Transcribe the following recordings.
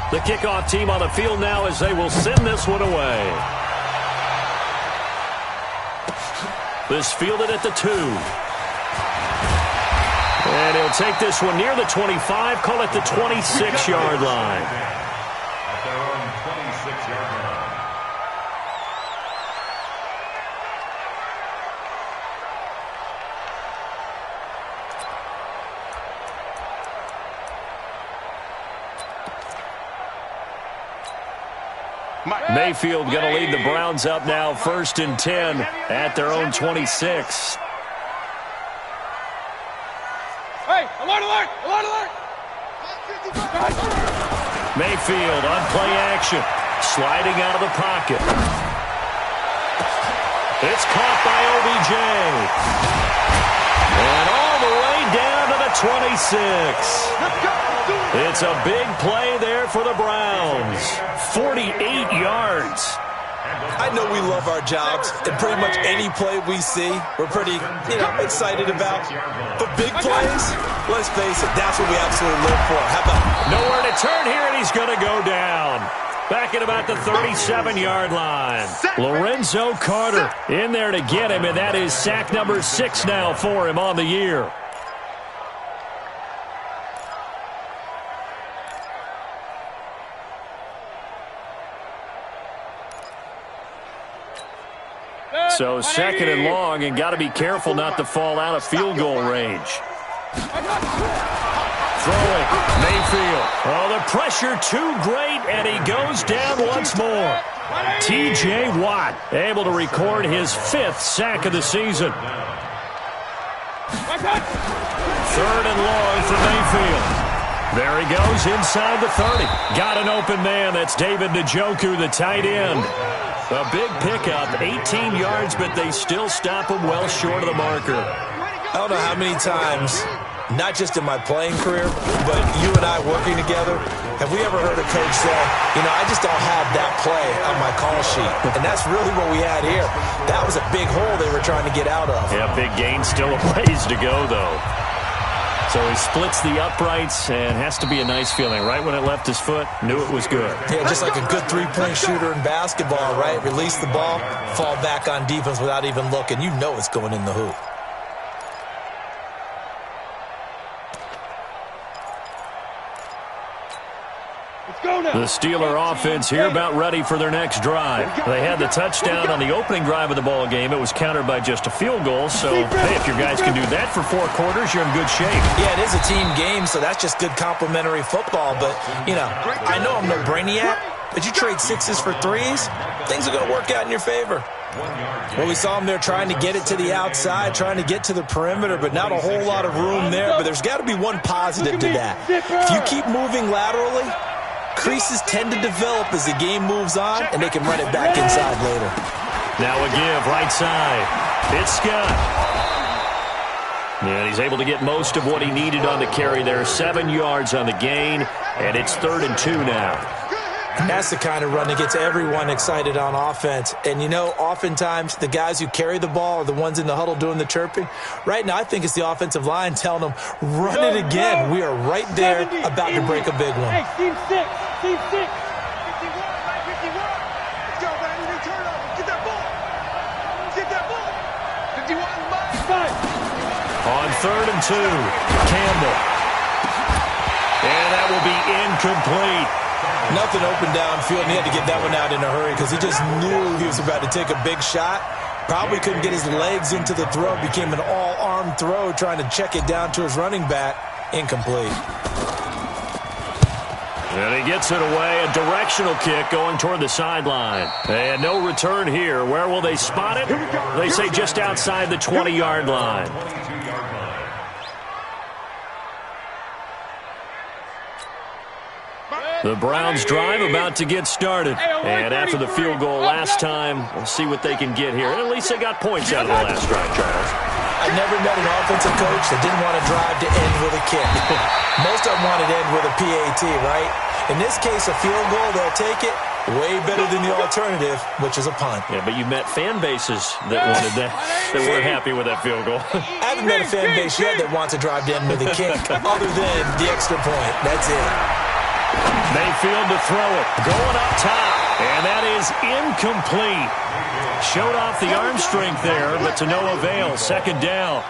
The kickoff team on the field now as they will send this one away. This fielded at the 2. And he'll take this one near the 25, call it the 26-yard line. At their own 26-yard line. Mayfield going to lead the Browns up now, 1st and 10 at their own 26. Hey, alert, alert, alert, alert! Mayfield on play action, sliding out of the pocket. It's caught by OBJ. And all the way down to the 26. It's a big play there for the Browns. 48 yards. I know we love our jobs, and pretty much any play we see, we're pretty, excited about. But big plays, let's face it, that's what we absolutely live for. How about nowhere to turn here, and he's going to go down. Back at about the 37-yard line. Lorenzo Carter in there to get him, and that is sack number 6 now for him on the year. So 2nd and long, and got to be careful not to fall out of field goal range. Throwing, Mayfield. Oh, the pressure too great, and he goes down once more. T.J. Watt able to record his 5th sack of the season. 3rd and long for Mayfield. There he goes inside the 30. Got an open man. That's David Njoku, the tight end. A big pickup, 18 yards, but they still stop him well short of the marker. I don't know how many times, not just in my playing career, but you and I working together, have we ever heard a coach say, I just don't have that play on my call sheet. And that's really what we had here. That was a big hole they were trying to get out of. Yeah, big gain, still a ways to go, though. So he splits the uprights and has to be a nice feeling. Right when it left his foot, knew it was good. Yeah, just like a good three-point shooter in basketball, right? Release the ball, fall back on defense without even looking. You know it's going in the hoop. The Steeler offense here about ready for their next drive. They had the touchdown on the opening drive of the ball game. It was countered by just a field goal. So, hey, if your guys can do that for 4 quarters, you're in good shape. Yeah, it is a team game, so that's just good complimentary football. But, I know I'm no brainiac, but you trade 6s for 3s, things are going to work out in your favor. Well, we saw him there trying to get it to the outside, trying to get to the perimeter, but not a whole lot of room there. But there's got to be one positive to that. If you keep moving laterally, creases tend to develop as the game moves on, and they can run it back inside later. Now a give, right side. It's Scott. And he's able to get most of what he needed on the carry there. 7 yards on the gain, and it's 3rd and 2 now. That's the kind of run that gets everyone excited on offense. And, oftentimes the guys who carry the ball are the ones in the huddle doing the chirping. Right now, I think it's the offensive line telling them, run it again. We are right there about to break a big one. Hey, team 6. Team 6. 51, 51. Let's go, man. We need turnover. Get that ball. Get that ball. 51, on 3rd and 2, Campbell. And that will be incomplete. Nothing open downfield, and he had to get that one out in a hurry because he just knew he was about to take a big shot. Probably couldn't get his legs into the throw. Became an all-arm throw trying to check it down to his running back. Incomplete. And he gets it away. A directional kick going toward the sideline. And no return here. Where will they spot it? They say just outside the 20-yard line. The Browns drive about to get started. And after the field goal last time, we'll see what they can get here. And at least they got points out of the last drive, Charles. I never met an offensive coach that didn't want to drive to end with a kick. Most of them wanted to end with a PAT, right? In this case, a field goal, they'll take it. Way better than the alternative, which is a punt. Yeah, but you met fan bases that wanted that, that weren't happy with that field goal. I haven't met a fan base yet that wants to drive to end with a kick, other than the extra point. That's it. Mayfield to throw it. Going up top. And that is incomplete. Showed off the arm strength there, but to no avail. Second down.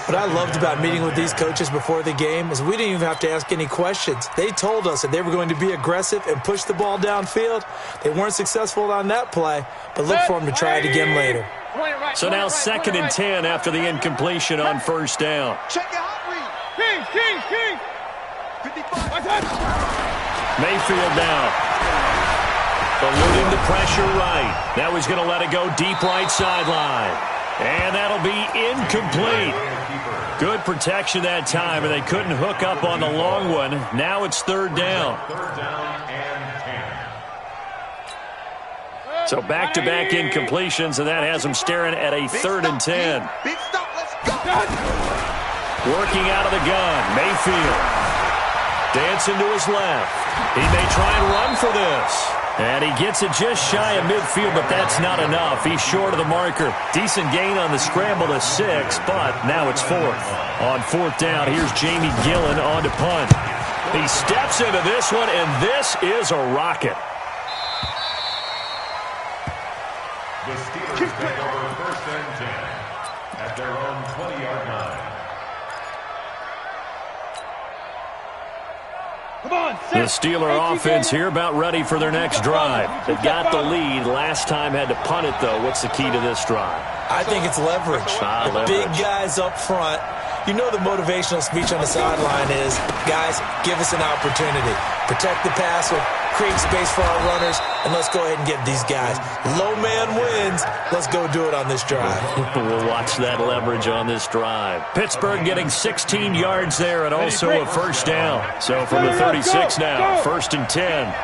What I loved about meeting with these coaches before the game is we didn't even have to ask any questions. They told us that they were going to be aggressive and push the ball downfield. They weren't successful on that play, but look for them to try it again later. So now 2nd and 10 after the incompletion on first down. Check your hot read. King. 55. Mayfield now. Eluding the pressure right. Now he's going to let it go deep right sideline. And that'll be incomplete. Good protection that time, and they couldn't hook up on the long one. Now it's 3rd down. So back-to-back incompletions, and that has them staring at a 3rd and 10. Big stop, let's go. Working out of the gun, Mayfield. Dancing to his left. He may try and run for this. And he gets it just shy of midfield, but that's not enough. He's short of the marker. Decent gain on the scramble to 6, but now it's 4th. On 4th down, here's Jamie Gillen on to punt. He steps into this one, and this is a rocket. The Steelers take over 1st and 10 at their own 20-yard line. The Steeler offense here about ready for their next drive. They got the lead. Last time had to punt it, though. What's the key to this drive? I think it's leverage. The big guys up front. You know the motivational speech on the sideline is, guys, give us an opportunity. Protect the passer, create space for our runners, and let's go ahead and get these guys. Low man wins. Let's go do it on this drive. We'll watch that leverage on this drive. Pittsburgh getting 16 yards there and also a 1st down. So from the 36 now, 1st and 10.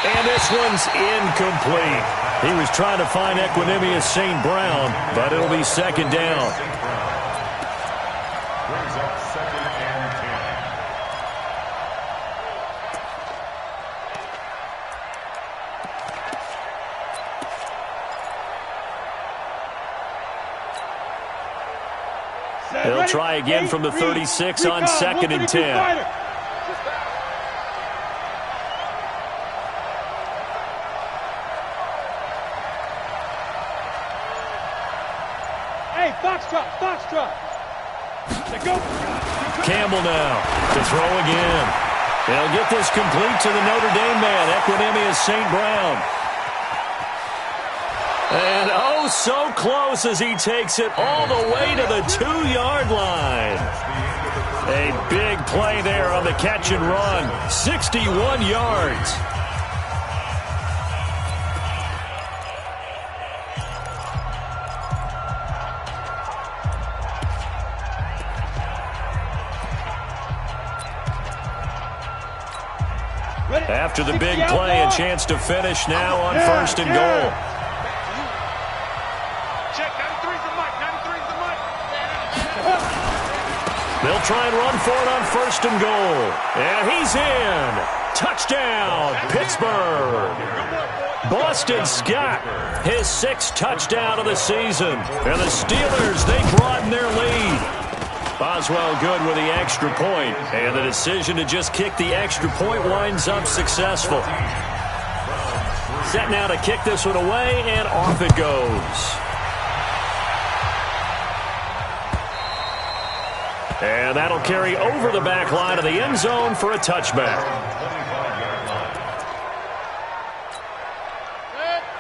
And this one's incomplete. He was trying to find Equanimous St. Brown, but it'll be 2nd down. Brings up 2nd and 10. They'll try again from the 36 on 2nd and 10. Foxtrot. Go. Campbell now to throw again. They'll get this complete to the Notre Dame man, Equanimous St. Brown. And oh, so close as he takes it all the way to the 2-yard line. A big play there on the catch and run. 61 yards. After the big play, a chance to finish now on 1st and goal. Check, 93's the mic, 93's the mic. They'll try and run for it on 1st and goal. And he's in. Touchdown, Pittsburgh. Boston Scott, his 6th touchdown of the season. And the Steelers, they broaden their lead. Boswell good with the extra point, and the decision to just kick the extra point winds up successful. Set now to kick this one away, and off it goes. And that'll carry over the back line of the end zone for a touchback.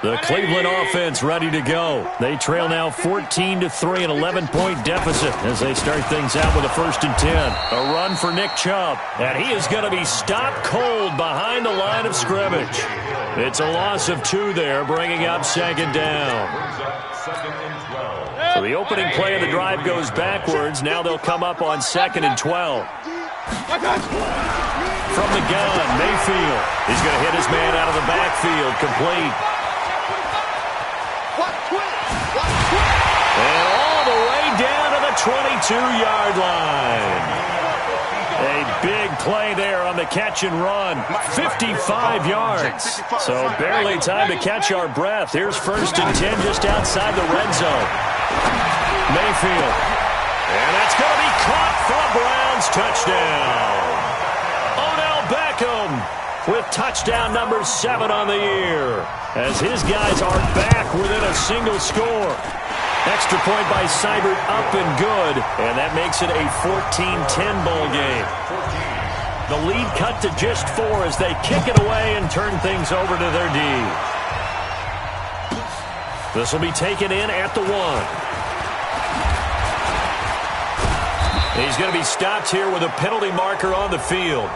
The Cleveland offense ready to go. They trail now 14-3, an 11-point deficit as they start things out with a 1st and 10. A run for Nick Chubb, and he is going to be stopped cold behind the line of scrimmage. It's a loss of 2 there, bringing up 2nd down. So the opening play of the drive goes backwards. Now they'll come up on 2nd and 12. From the gun, Mayfield. He's going to hit his man out of the backfield, complete. And all the way down to the 22-yard line. A big play there on the catch and run. 55 yards. So barely time to catch our breath. Here's 1st and 10 just outside the red zone. Mayfield. And that's going to be caught for a Browns touchdown. Odell Beckham with touchdown number 7 on the year, as his guys are back within a single score. Extra point by Seibert, up and good, and that makes it a 14-10 ball game. The lead cut to just 4 as they kick it away and turn things over to their D. This will be taken in at the 1. He's going to be stopped here with a penalty marker on the field.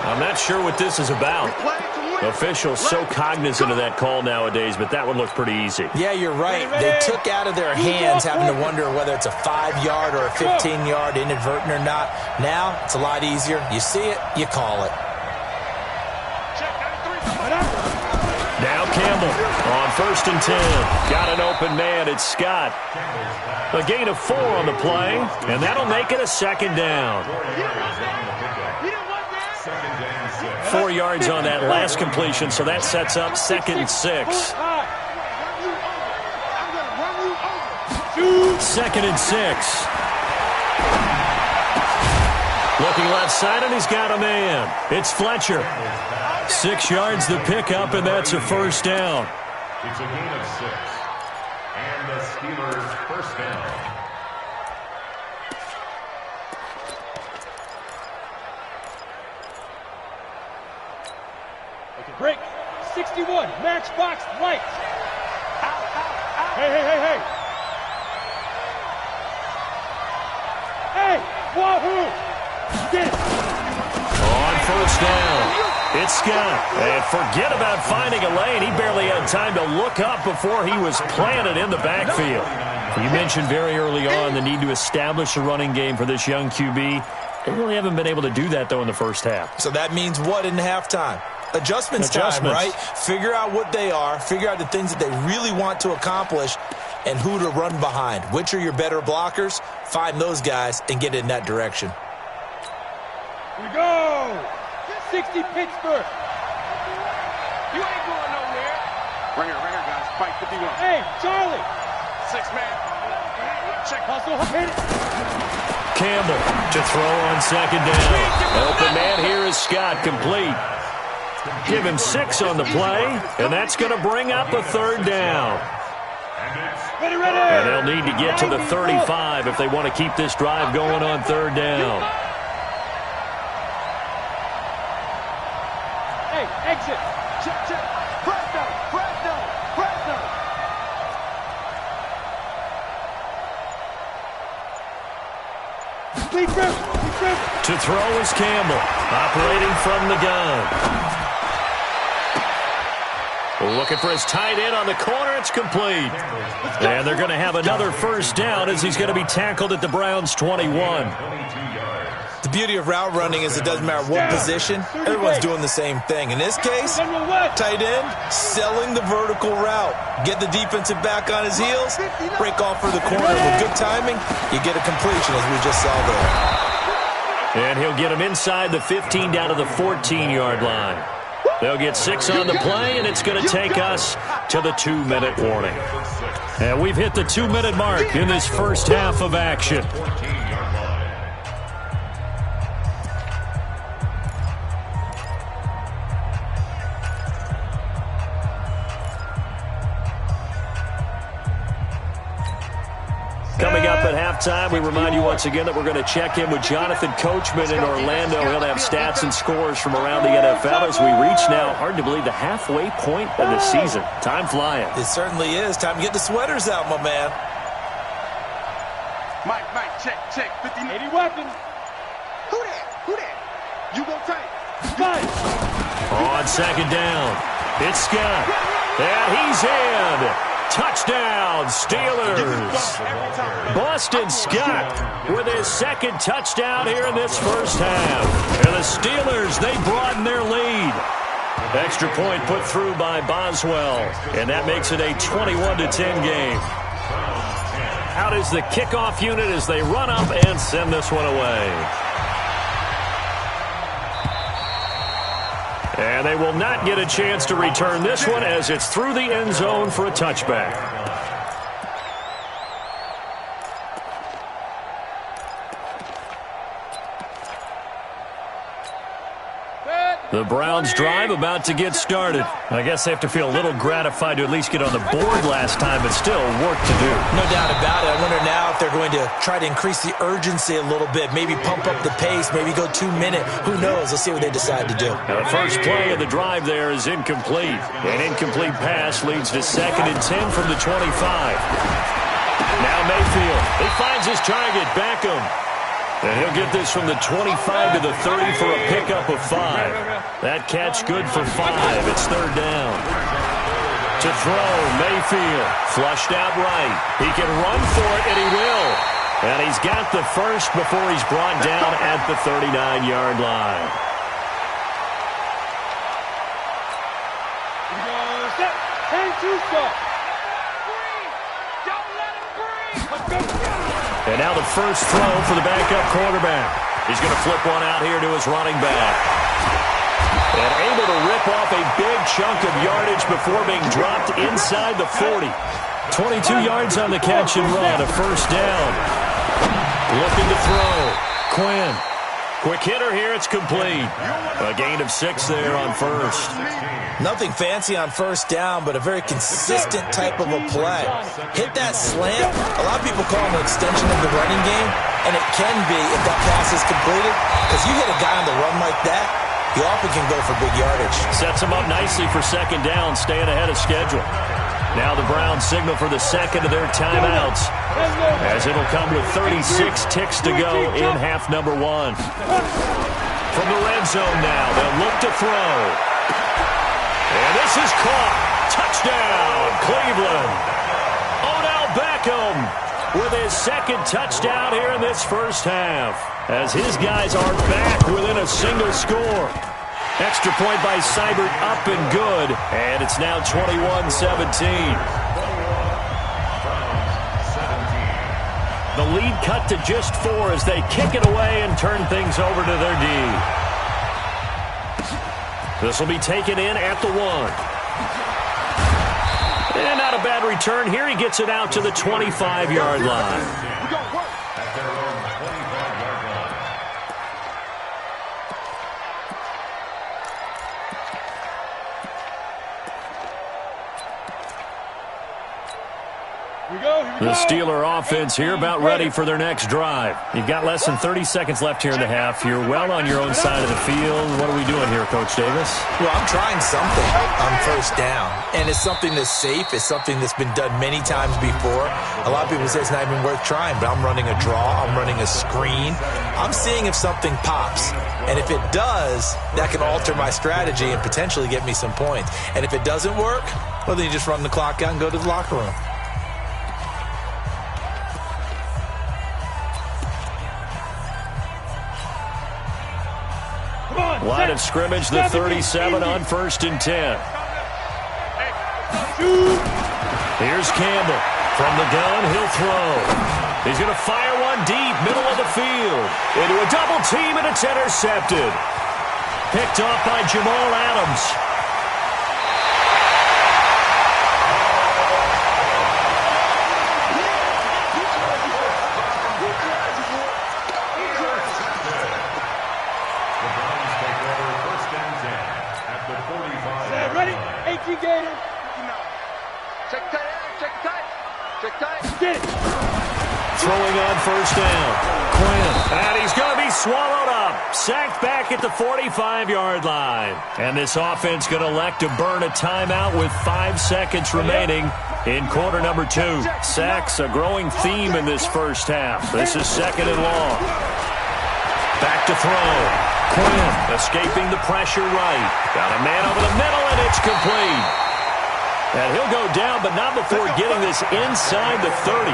I'm not sure what this is about. Officials so cognizant of that call nowadays, but that one looked pretty easy. Yeah, you're right. They took out of their hands having to wonder whether it's a 5-yard or a 15-yard inadvertent or not. Now, it's a lot easier. You see it, you call it. Now Campbell on 1st and 10. Got an open man. It's Scott. A gain of 4 on the play, and that'll make it a 2nd down. 4 yards on that last completion, so that sets up 2nd and 6. 2nd and 6. Looking left side, and he's got a man. It's Fletcher. 6 yards the pickup, and that's a 1st down. It's a gain of 6. And the Steelers' 1st down. Break. 61. Matchbox lights. Hey, hey, hey, hey. Hey, wahoo. Get it. On 1st down, it's Scott. And forget about finding a lane. He barely had time to look up before he was planted in the backfield. You mentioned very early on the need to establish a running game for this young QB. They really haven't been able to do that, though, in the first half. So that means what in halftime? Adjustments time, right? Figure out what they are, figure out the things that they really want to accomplish, and who to run behind. Which are your better blockers? Find those guys and get in that direction. Here we go. 60 Pittsburgh. You ain't going nowhere. Right here, guys. Fight 51. Hey, Charlie. 6 man. Check. Hustle. Hit it. Campbell to throw on 2nd down. Open man here is Scott, complete. Give him 6 on the play, and that's going to bring up a 3rd down. Ready, ready. And they'll need to get to the 35 if they want to keep this drive going on 3rd down. Hey, exit. Check, check. Press down, press down, press down. Big grip, big grip. To throw is Campbell, operating from the gun. Looking for his tight end on the corner. It's complete. And they're going to have another 1st down as he's going to be tackled at the Browns' 21. The beauty of route running is it doesn't matter what position, everyone's doing the same thing. In this case, tight end, selling the vertical route. Get the defensive back on his heels, break off for the corner. With good timing, you get a completion as we just saw there. And he'll get him inside the 15 down to the 14-yard line. They'll get 6 on the play, and it's going to take us to the 2-minute warning. And we've hit the 2-minute mark in this first half of action. Coming up at halftime, we remind you once again that we're going to check in with Jonathan Coachman in Orlando. He'll have stats and scores from around the NFL as we reach now, hard to believe, the halfway point of the season. Time flying. It certainly is. Time to get the sweaters out, my man. Mike, check, 50. 80 weapons. Who that? You gon' take. Scott. On 2nd down, it's Scott. And he's in. Touchdown, Steelers. Boston Scott with his 2nd touchdown here in this first half. And the Steelers, they broaden their lead. Extra point put through by Boswell. And that makes it a 21-10 game. Out is the kickoff unit as they run up and send this one away. And they will not get a chance to return this one as it's through the end zone for a touchback. The Browns' drive about to get started. I guess they have to feel a little gratified to at least get on the board last time, but still work to do. No doubt about it. I wonder now if they're going to try to increase the urgency a little bit, maybe pump up the pace, maybe go 2 minute. Who knows? Let's see what they decide to do. Now, the first play of the drive there is incomplete. An incomplete pass leads to 2nd and 10 from the 25. Now Mayfield. He finds his target, Beckham. And he'll get this from the 25 to the 30 for a pickup of 5. That catch good for 5. It's 3rd down. To throw, Mayfield. Flushed out right. He can run for it, and he will. And he's got the first before he's brought down at the 39-yard line. And now the first throw for the backup quarterback. He's going to flip one out here to his running back. And able to rip off a big chunk of yardage before being dropped inside the 40. 22 yards on the catch and run, a first down. Looking to throw. Quinn. Quick hitter here, it's complete. A gain of 6 there on first. Nothing fancy on first down, but a very consistent type of a play. Hit that slant. A lot of people call it an extension of the running game, and it can be if that pass is completed, because you hit a guy on the run like that, he often can go for big yardage. Sets him up nicely for 2nd down, staying ahead of schedule. Now the Browns signal for the second of their timeouts, as it'll come with 36 ticks to go in half number 1. From the red zone now, they'll look to throw. And this is caught. Touchdown, Cleveland. Odell Beckham with his 2nd touchdown here in this first half, as his guys are back within a single score. Extra point by Seibert, up and good, and it's now 21-17. The lead cut to just 4 as they kick it away and turn things over to their D. This will be taken in at the 1. And not a bad return here. He gets it out to the 25-yard line. The Steeler offense here about ready for their next drive. You've got less than 30 seconds left here in the half. You're well on your own side of the field. What are we doing here, Coach Davis? Well, I'm trying something on first down, and it's something that's safe. It's something that's been done many times before. A lot of people say it's not even worth trying, but I'm running a draw. I'm running a screen. I'm seeing if something pops, and if it does, that can alter my strategy and potentially get me some points. And if it doesn't work, well, then you just run the clock out and go to the locker room. Line of scrimmage, the 37 on 1st and 10. Here's Campbell. From the gun, he'll throw. He's going to fire one deep, middle of the field. Into a double team, and it's intercepted. Picked off by Jamal Adams. Throwing on first down. Quinn. And he's going to be swallowed up. Sacked back at the 45-yard line. And this offense going to elect to burn a timeout with 5 seconds remaining in quarter number 2. Sacks, a growing theme in this first half. This is 2nd and long. Back to throw. Quinn escaping the pressure right. Got a man over the middle, and it's complete. And he'll go down, but not before getting this inside the 30.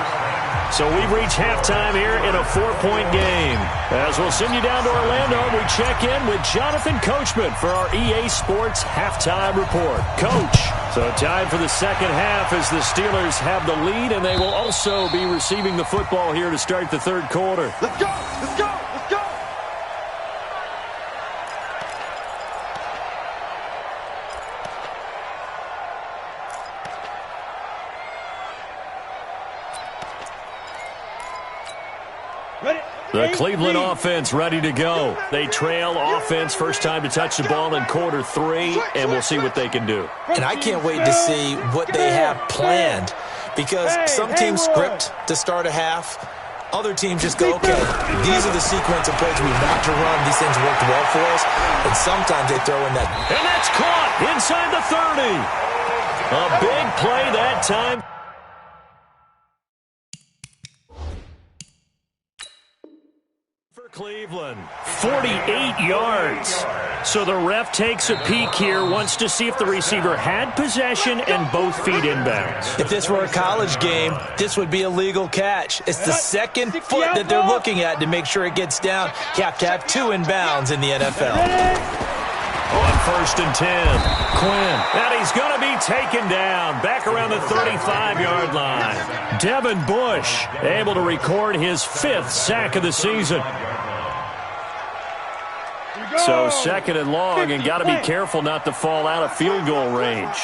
So we've reached halftime here in a 4-point game. As we'll send you down to Orlando, we check in with Jonathan Coachman for our EA Sports Halftime Report. Coach, so time for the second half as the Steelers have the lead, and they will also be receiving the football here to start the third quarter. Let's go! Let's go! Let's go! The Cleveland offense ready to go. They trail offense first time to touch the ball in quarter 3, and we'll see what they can do. And I can't wait to see what they have planned, because some teams script to start a half. Other teams just go, okay, these are the sequence of plays we want to run. These things worked well for us. And sometimes they throw in that. And that's caught inside the 30. A big play that time. Cleveland, 48 yards. So the ref takes a peek here, wants to see if the receiver had possession and both feet inbounds. If this were a college game, this would be a legal catch. It's the second foot that they're looking at to make sure it gets down. You have to have 2 inbounds in the NFL. On 1st and 10, Quinn. And he's going to be taken down back around the 35-yard line. Devin Bush able to record his 5th sack of the season. So 2nd and long, and got to be careful not to fall out of field goal range.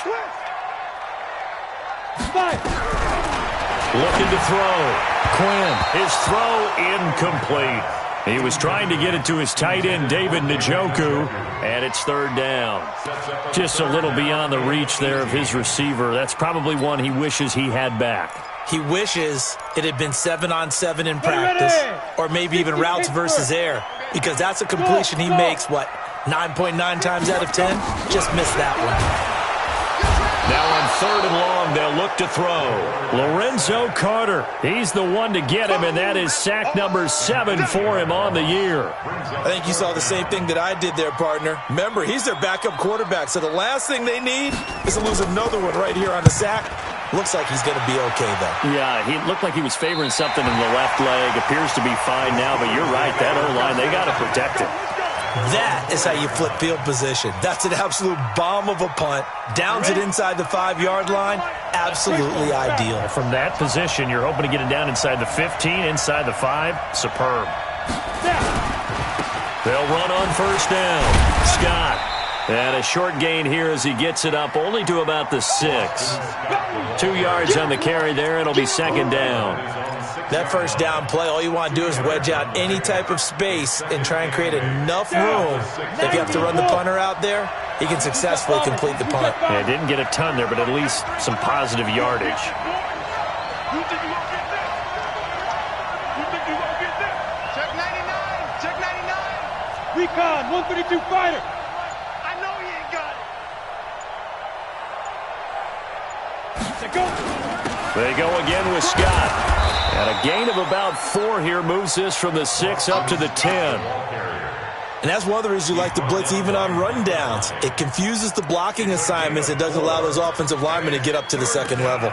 Looking to throw. Quinn, his throw incomplete. He was trying to get it to his tight end, David Njoku, and it's 3rd down. Just a little beyond the reach there of his receiver. That's probably one he wishes he had back. He wishes it had been 7-on-7 in practice, or maybe even routes versus air, because that's a completion he makes, 9.9 times out of 10? Just missed that one. Now on 3rd and long, they'll look to throw. Lorenzo Carter, he's the one to get him, and that is sack number 7 for him on the year. I think you saw the same thing that I did there, partner. Remember, he's their backup quarterback, so the last thing they need is to lose another one right here on the sack. Looks like he's going to be okay, though. Yeah, he looked like he was favoring something in the left leg. Appears to be fine now, but you're right. That O-line, they got to protect it. That is how you flip field position. That's an absolute bomb of a punt. Downs it inside the 5-yard line. Absolutely ideal. From that position, you're hoping to get it down inside the 15, inside the 5. Superb. They'll run on 1st down. Scott. And a short gain here as he gets it up only to about the 6. 2 yards on the carry there. It'll be 2nd down. That 1st down play, all you want to do is wedge out any type of space and try and create enough room. If you have to run the punter out there, he can successfully complete the punt. Yeah, didn't get a ton there, but at least some positive yardage. Check 99. Check 99. Recon, 132 fighter. I know he ain't got it. They go again with Scott. And a gain of about 4 here moves this from the 6 up to the 10. And that's one of the reasons you like to blitz even on rundowns. It confuses the blocking assignments. It doesn't allow those offensive linemen to get up to the 2nd level.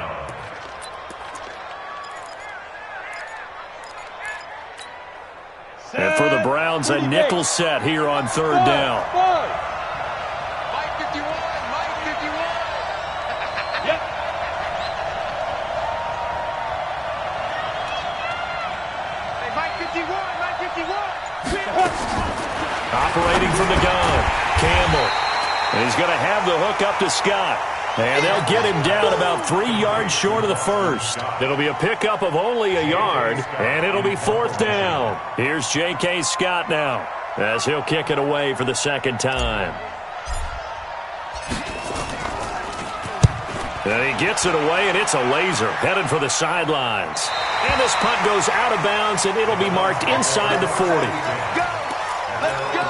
And for the Browns, a nickel set here on 3rd down. Mike 51. Mike 51. Yep. Hey, Mike 51. Mike 51. Operating from the gun, Campbell. And he's going to have the hook up to Scott. And they'll get him down about 3 yards short of the 1st. It'll be a pickup of only a yard, and it'll be 4th down. Here's J.K. Scott now, as he'll kick it away for the 2nd time. And he gets it away, and it's a laser, headed for the sidelines. And this punt goes out of bounds, and it'll be marked inside the 40. Let's go.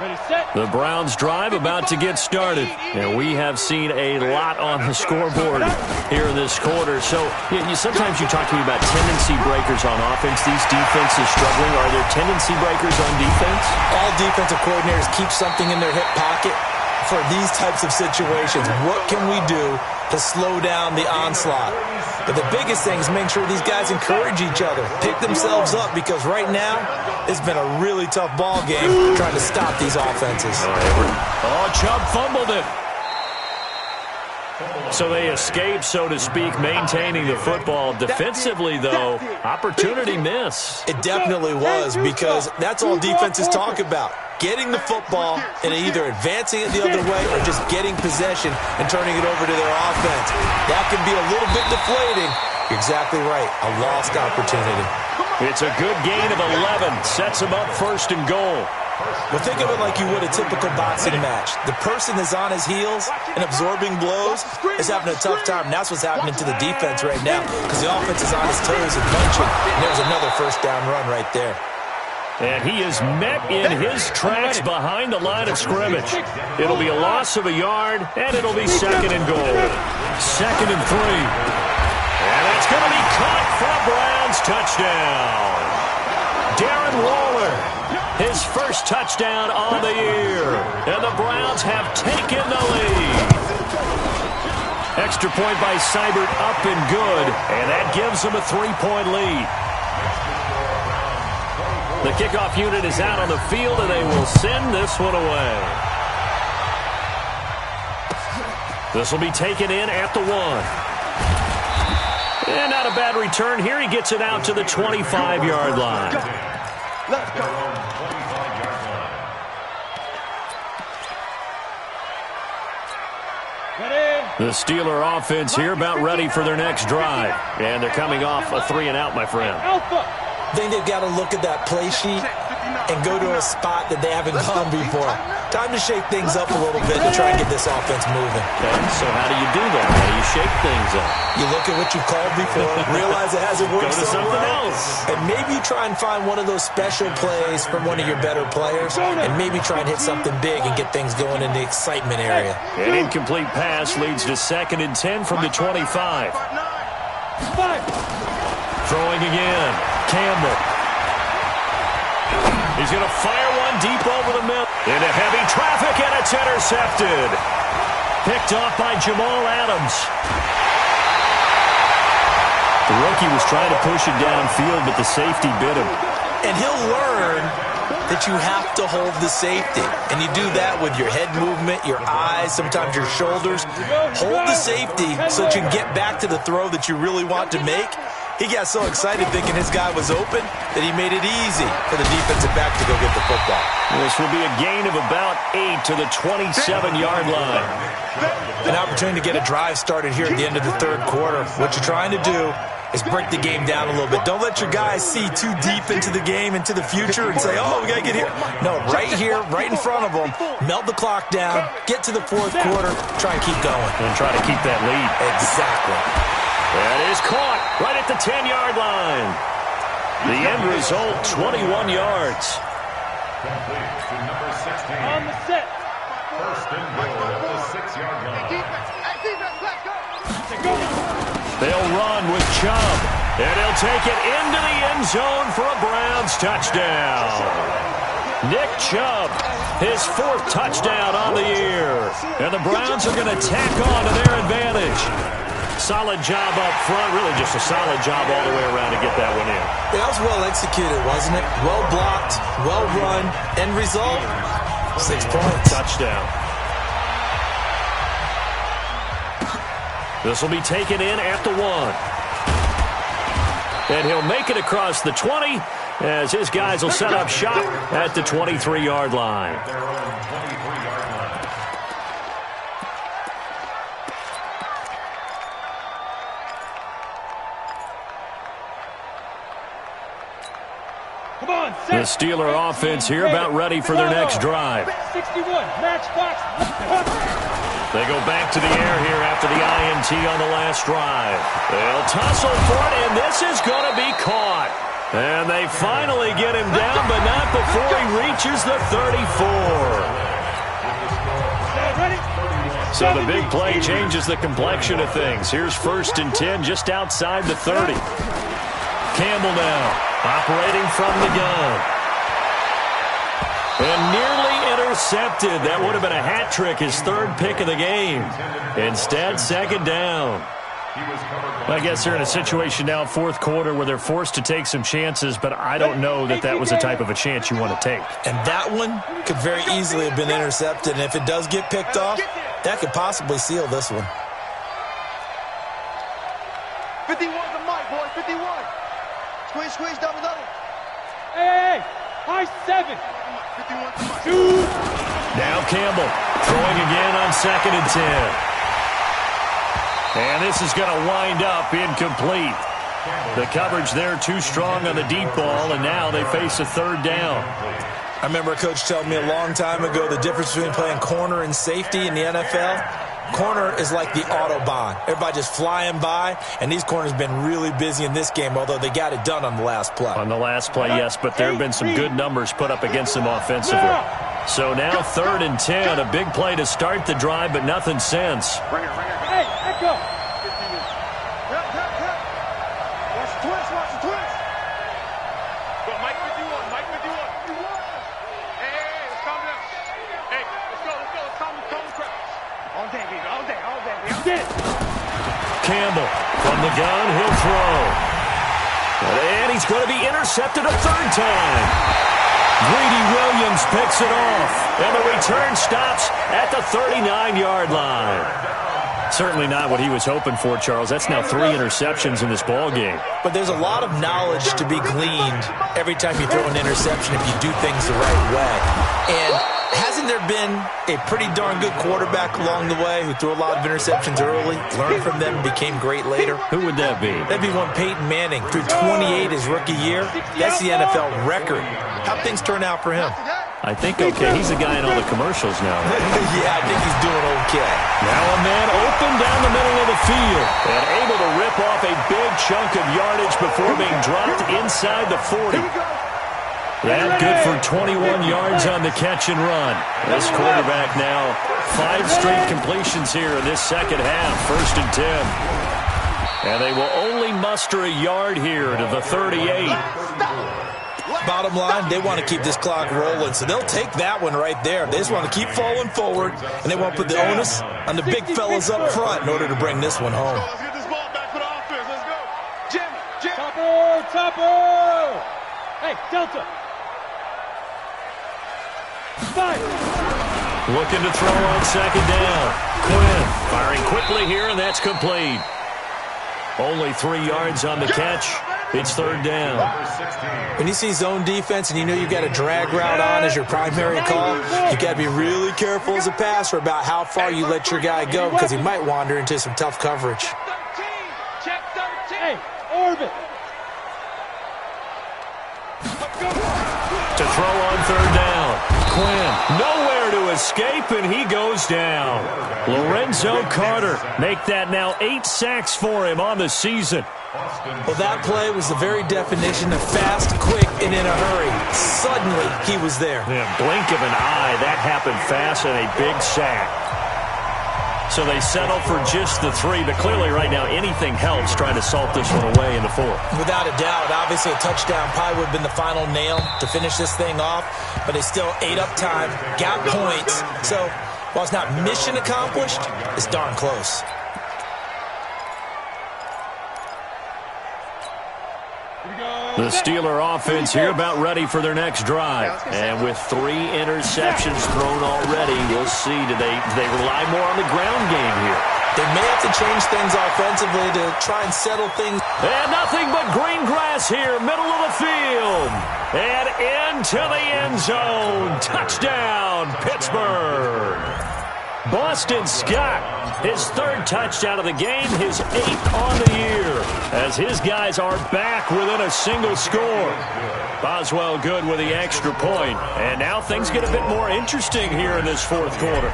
Ready, set. The Browns drive about to get started, and we have seen a lot on the scoreboard here in this quarter. So sometimes you talk to me about tendency breakers on offense. These defenses struggling. Are there tendency breakers on defense? All defensive coordinators keep something in their hip pocket for these types of situations. What can we do to slow down the onslaught? But the biggest thing is making sure these guys encourage each other, pick themselves up, because right now it's been a really tough ball game trying to stop these offenses. Oh, Chubb fumbled it. So they escape, so to speak, maintaining the football. Defensively, though, opportunity miss. It definitely was, because that's all defenses talk about. Getting the football and either advancing it the other way or just getting possession and turning it over to their offense. That can be a little bit deflating. You're exactly right. A lost opportunity. It's a good gain of 11. Sets them up first and goal. Well, think of it like you would a typical boxing match. The person is on his heels and absorbing blows is having a tough time. And that's what's happening to the defense right now, because the offense is on his toes and punching. And there's another first down run right there. And he is met in his tracks behind the line of scrimmage. It'll be a loss of a yard, and it'll be second and goal. Second and 3. And that's going to be caught for a Browns touchdown. Darren Waller, his first touchdown on the year. And the Browns have taken the lead. Extra point by Seibert, up and good. And that gives them a 3-point lead. The kickoff unit is out on the field, and they will send this one away. This will be taken in at the 1. And not a bad return here. He gets it out to the 25-yard line. Let's go. The Steeler offense here about ready for their next drive. And they're coming off a 3-and-out, my friend. I think they've got to look at that play sheet and go to a spot that they haven't gone before. Time to shake things up a little bit to try and get this offense moving. Okay, so how do you do that? How do you shake things up? You look at what you've called before, realize it hasn't worked Go to something well, else. and maybe try and find one of those special plays from one of your better players, and maybe try and hit something big and get things going in the excitement area. An incomplete pass leads to second and 10 from the 25. Throwing again. Campbell. He's going to fire one deep over the middle. Into heavy traffic, and it's intercepted. Picked off by Jamal Adams. The rookie was trying to push it downfield, but the safety bit him. And he'll learn that you have to hold the safety. And you do that with your head movement, your eyes, sometimes your shoulders. Hold the safety so that you can get back to the throw that you really want to make. He got so excited thinking his guy was open that he made it easy for the defensive back to go get the football. This will be a gain of about 8 to the 27-yard line. An opportunity to get a drive started here at the end of the third quarter. What you're trying to do is break the game down a little bit. Don't let your guys see too deep into the game, into the future, and say, oh, we got to get here. No, right here, right in front of them, melt the clock down, get to the fourth quarter, try and keep going. And try to keep that lead. Exactly. That is caught right at the 10-yard line. The end result, 21 yards. Complete to number 16. On the set. First and goal at the 6-yard line. They'll run with Chubb. And he'll take it into the end zone for a Browns touchdown. Nick Chubb, his 4th touchdown on the year. And the Browns are going to tack on to their advantage. Solid job up front, really just a solid job all the way around to get that one in. That was well executed, wasn't it? Well blocked, well run. End result, 6 points. Touchdown. This will be taken in at the 1. And he'll make it across the 20 as his guys will set up shop at the 23-yard line. Their own 23-yard line. Come on, The Steeler offense here about ready for their next drive. 61, match box. They go back to the air here after the INT on the last drive. They'll tussle for it, and this is going to be caught. And they finally get him down, but not before he reaches the 34. So the big play changes the complexion of things. Here's first and 10 just outside the 30. Campbell now, operating from the gun. And nearly intercepted. That would have been a hat trick, his 3rd pick of the game. Instead, second down. I guess they're in a situation now, 4th quarter, where they're forced to take some chances, but I don't know that that was the type of a chance you want to take. And that one could very easily have been intercepted, and if it does get picked off, that could possibly seal this one. 51's the mic, boy. 51. Squeeze, squeeze, double, double. Hey, high 7. 51's the mic. Shoot. Now Campbell throwing again on 2nd and 10. And this is going to wind up incomplete. The coverage there too strong on the deep ball, and now they face a 3rd down. I remember a coach telling me a long time ago the difference between playing corner and safety in the NFL. Corner is like the Autobahn. Everybody just flying by, and these corners have been really busy in this game, although they got it done on the last play. On the last play, yes, but there have been some good numbers put up against them offensively. So now 3rd and 10, a big play to start the drive, but nothing since. Hey, echo. Watch the twist, watch the twist. Go, Mike 51, Mike 51. Hey, let's calm down. Hey, let's go, let's calm the crowd. All day, baby, all day, all day. Sit. Campbell from the gun, he'll throw. And he's going to be intercepted a 3rd time. Greedy Williams picks it off, and the return stops at the 39-yard line. Certainly not what he was hoping for, Charles. That's now 3 interceptions in this ball game. But there's a lot of knowledge to be gleaned every time you throw an interception if you do things the right way. And hasn't there been a pretty darn good quarterback along the way who threw a lot of interceptions early, learned from them, and became great later? Who would that be? That'd be one Peyton Manning, threw 28 his rookie year. That's the NFL record. How'd things turn out for him? I think okay. He's the guy in all the commercials now. Right? Yeah, I think he's doing okay. Now a man open down the middle of the field and able to rip off a big chunk of yardage before being dropped inside the 40. That good for 21 yards on the catch and run. This quarterback now 5 straight completions here in this second half. 1st and 10. And they will only muster a yard here to the 38. Bottom line, they want to keep this clock rolling, so they'll take that one right there. They just want to keep falling forward, and they want to put the onus on the big fellas up front in order to bring this one home. Let's get this ball back for the offense. Let's go. Jim. Topper. Hey, Delta. 5. Looking to throw on 2nd down. Quinn firing quickly here, and that's complete. Only 3 yards on the catch. It's 3rd down. When you see zone defense and you know you've got a drag route on as your primary call, you got to be really careful as a passer about how far you let your guy go because he might wander into some tough coverage. 13. Check 13. Hey, orbit. To throw on 3rd down. Quinn nowhere to escape, and he goes down. Lorenzo Carter make that now 8 sacks for him on the season. Well, that play was the very definition of fast, quick, and in a hurry. Suddenly, he was there. Yeah, blink of an eye, that happened fast and a big sack. So they settle for just the 3, but clearly right now anything helps trying to salt this one away in the 4th. Without a doubt, obviously a touchdown probably would have been the final nail to finish this thing off, but they still ate up time, got points. So while it's not mission accomplished, it's darn close. The Steeler offense here about ready for their next drive. And with 3 interceptions thrown already, we'll see. Do they rely more on the ground game here? They may have to change things offensively to try and settle things. And nothing but green grass here, middle of the field. And into the end zone. Touchdown, Pittsburgh. Boston Scott, his 3rd touchdown of the game, his 8th on the year, as his guys are back within a single score. Boswell good with the extra point, and now things get a bit more interesting here in this 4th quarter.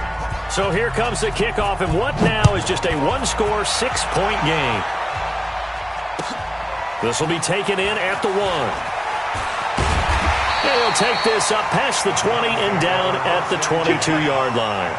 So here comes the kickoff, and what now is just a 1-score, 6-point game. This will be taken in at the 1. And he'll take this up past the 20 and down at the 22-yard line.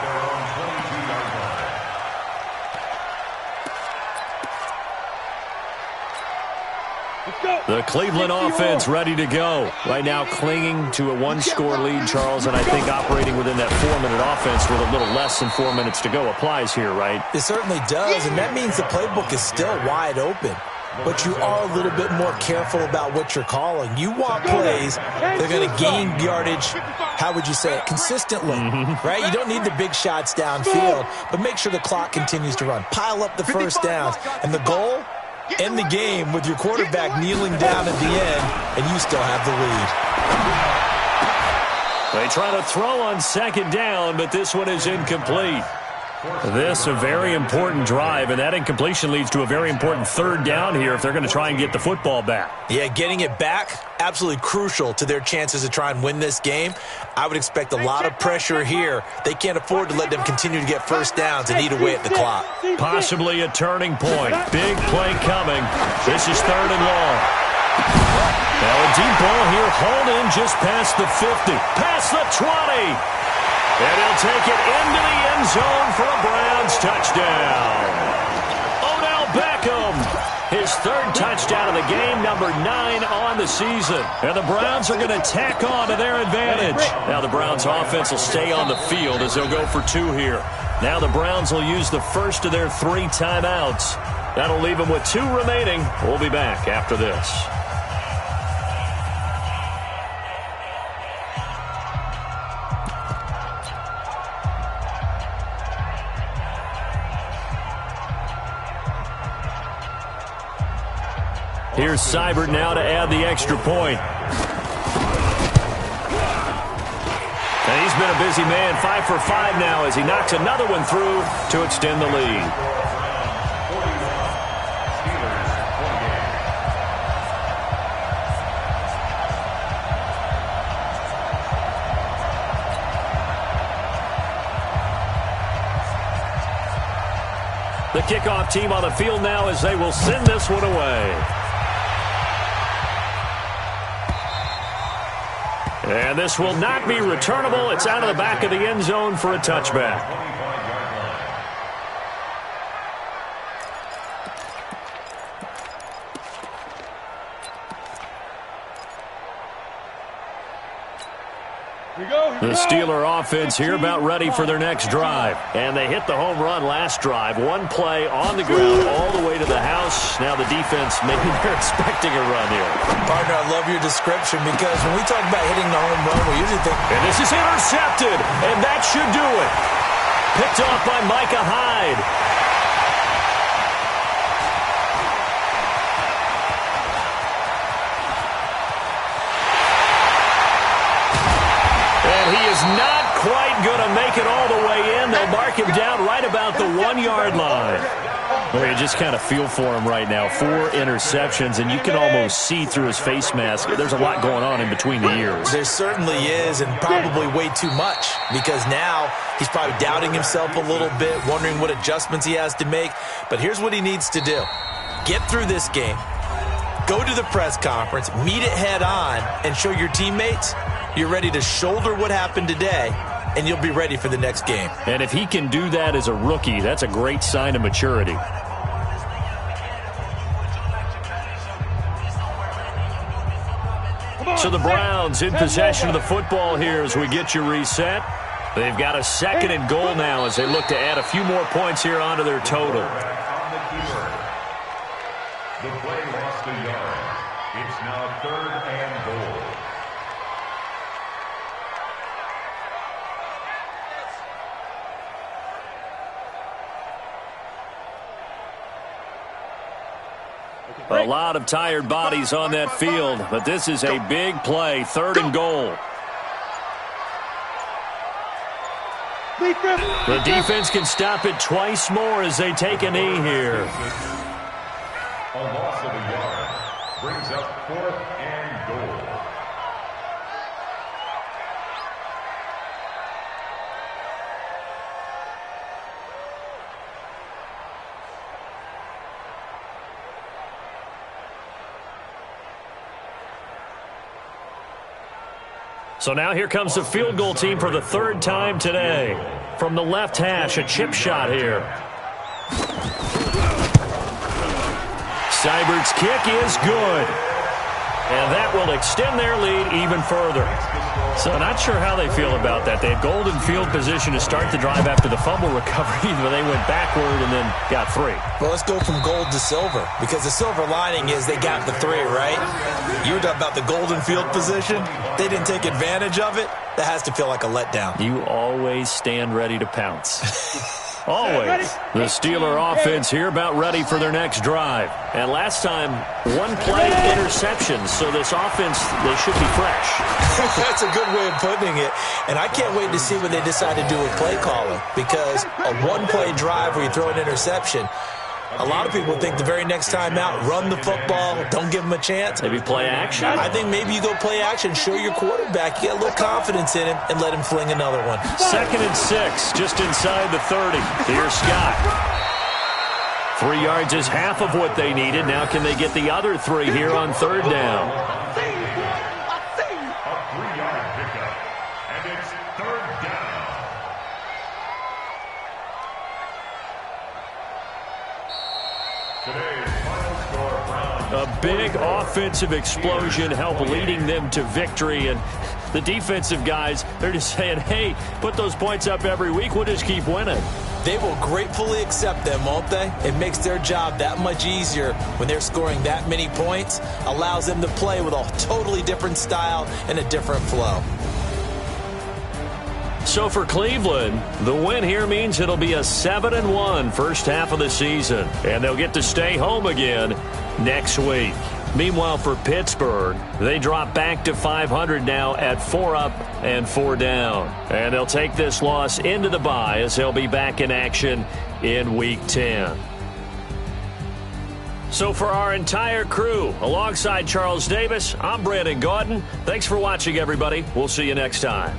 The Cleveland offense ready to go. Right now clinging to a 1-score lead, Charles, and I think operating within that 4-minute offense with a little less than 4 minutes to go applies here, right? It certainly does, and that means the playbook is still wide open. But you are a little bit more careful about what you're calling. You want plays that are going to gain yardage, how would you say it, consistently, right? You don't need the big shots downfield, but make sure the clock continues to run. Pile up the first downs, and the goal End the game with your quarterback kneeling down at the end, and you still have the lead. They try to throw on second down, but this one is incomplete. This a very important drive, and that incompletion leads to a very important third down here if they're going to try and get the football back. Yeah, getting it back, absolutely crucial to their chances to try and win this game. I would expect a lot of pressure here. They can't afford to let them continue to get first downs and eat away at the clock. Possibly a turning point. Big play coming. This is third and long. Now a deep ball here, hauled in just past the 50, past the 20. And he'll take it into the end zone for a Browns touchdown. Odell Beckham, his third touchdown of the game, number 9 on the season. And the Browns are going to tack on to their advantage. Now the Browns offense will stay on the field as they'll go for 2 here. Now the Browns will use the first of their 3 timeouts. That'll leave them with 2 remaining. We'll be back after this. Here's Seibert now to add the extra point. And he's been a busy man, 5 for 5 now as he knocks another one through to extend the lead. The kickoff team on the field now as they will send this one away. And this will not be returnable. It's out of the back of the end zone for a touchback. The Steeler offense here about ready for their next drive. And they hit the home run last drive. 1 play on the ground all the way to the house. Now the defense, maybe they're expecting a run here. Partner, I love your description because when we talk about hitting the home run, we usually think... And this is intercepted, and that should do it. Picked off by Micah Hyde. He is not quite going to make it all the way in. They'll mark him down right about the 1-yard line. Well, you just kind of feel for him right now. 4 interceptions, and you can almost see through his face mask. There's a lot going on in between the ears. There certainly is, and probably way too much, because now he's probably doubting himself a little bit, wondering what adjustments he has to make. But here's what he needs to do. Get through this game. Go to the press conference, meet it head on, and show your teammates you're ready to shoulder what happened today, and you'll be ready for the next game. And if he can do that as a rookie, that's a great sign of maturity. So the Browns in possession of the football here as we get you reset. They've got a 2nd and goal now as they look to add a few more points here onto their total. The play lost a yard. It's now 3rd and goal. A lot of tired bodies on that field, but this is a big play, 3rd and goal. The defense can stop it twice more as they take a knee here. A loss of a yard brings up 4th and goal. So now here comes the field goal team for the 3rd time today. From the left hash, a chip shot here. Seibert's kick is good. And that will extend their lead even further. So not sure how they feel about that. They had golden field position to start the drive after the fumble recovery, but they went backward and then got 3. Well, let's go from gold to silver, because the silver lining is they got the 3, right? You were talking about the golden field position. They didn't take advantage of it. That has to feel like a letdown. You always stand ready to pounce. Always. The Steeler offense here about ready for their next drive. And last time, one play interception. So this offense, they should be fresh. That's a good way of putting it. And I can't wait to see what they decide to do with play calling. Because a one-play drive where you throw an interception, a lot of people think the very next time out, run the football, don't give them a chance. Maybe play action? I think maybe you go play action, show your quarterback, you get a little confidence in him, and let him fling another one. 2nd and 6, just inside the 30. Here's Scott. 3 yards is half of what they needed. Now can they get the other 3 here on 3rd down? A 3-yard pickup. And it's 3rd down. Today's final score, Browns. A big offensive explosion helped leading them to victory. And the defensive guys, they're just saying, hey, put those points up every week. We'll just keep winning. They will gratefully accept them, won't they? It makes their job that much easier when they're scoring that many points. Allows them to play with a totally different style and a different flow. So for Cleveland, the win here means it'll be a 7-1 first half of the season. And they'll get to stay home again next week. Meanwhile, for Pittsburgh, they drop back to 500 now at 4 up and 4 down. And they'll take this loss into the bye as they'll be back in action in Week 10. So for our entire crew, alongside Charles Davis, I'm Brandon Gaudin. Thanks for watching, everybody. We'll see you next time.